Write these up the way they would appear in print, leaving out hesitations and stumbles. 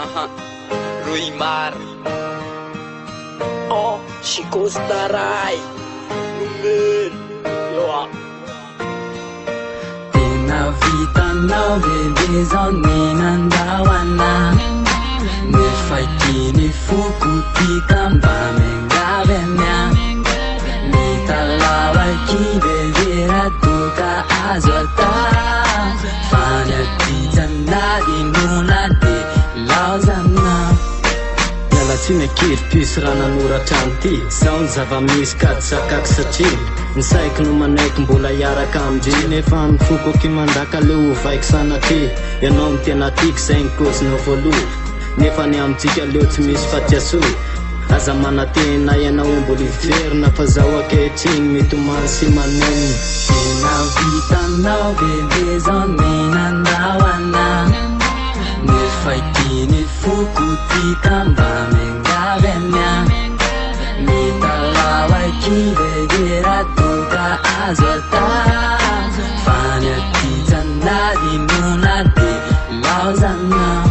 Ruimar Oh, Shikostarai Lumen Yoa Tena vitanao bebe zao ninandawana Nifaikini fuku tika mba mengavenya Nitalawa kibebe ratuka azwata Fanya tijanadi nunadi lauzana Tsine kiry pisy raha nanoratra amity Zaho ny zava-misy ka tsakako satria Ny saiko no manaiky mbola hiaraka amindry Nefa mifoko aky mandaka le ovaiko sanatry Ianao ny tena tiako zay ny kozinao voaloha Nefa ny amintsika leo tsy misy fatiasoa Aza manatena ianao mbola hiverina Fa zaho akehitriny mitomany sy manenina Tena vitanao bebe zao ninandawana Nifaikini fuku tika mba mengavenya Nitalawa kibebe ratuka azwata Fanya tijanadi nunadi lauzana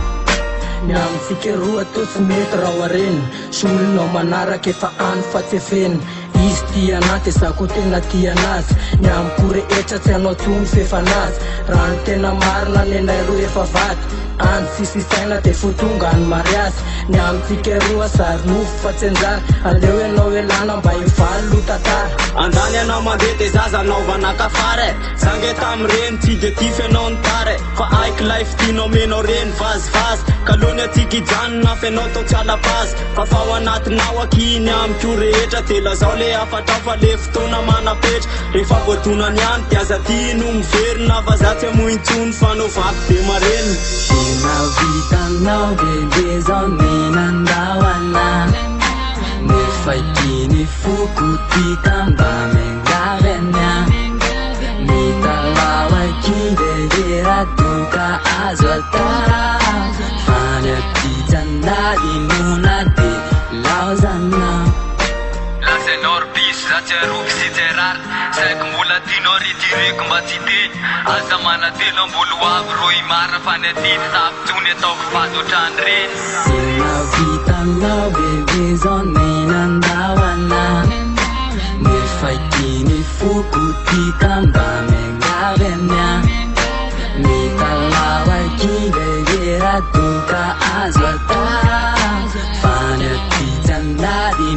Niamtsika roa tosy mety raha wareny Solonao manaraka efa any fa tsy efeny Izy tia anaty zako tena tia anazy Niamko rehetra tsy anao tsony fefanazy Raha ny tena marina nenay roa efa vaty Any sisisaina de fotonga any mariazy Niamtsika roa sary nofo fa tsy anjara Aleo ianao elana mba hivaly lotatara Andany anao mandeha de zaza naovana kafare Zange tamreny tsy de tify anao ny tare Fa aiko life tianao menao reny vazivazy Kalony atsika ijanona fenao tao tsy alapazy Fa fa ao anatinao akiny amiko rehetra De lazao le afatrao fa le fotoana manapetra Rehefa voadonany any de aza ty no miverina Fa za tsy amointsony fa no vaky de mareny Tena vitanao bebe zao ninandawana Nifaikini fuku tika mba mengavenya Nitalawa kibebe ratuka azwata Fanya tijanadi nunadi lauzana Lazenor bis zatsaroko sy jerar Saiko mbola tianao retireko mba tsy teny Aza manatelo ambolo avy roy marina fa ny atity Tafitsony ataoko vadotrany reny Tena vitanao bebe zao ninandawana Nifaikini fuku tika mba mengavenya Nitalawa kibebe ratuka azwata Fanya tijanadi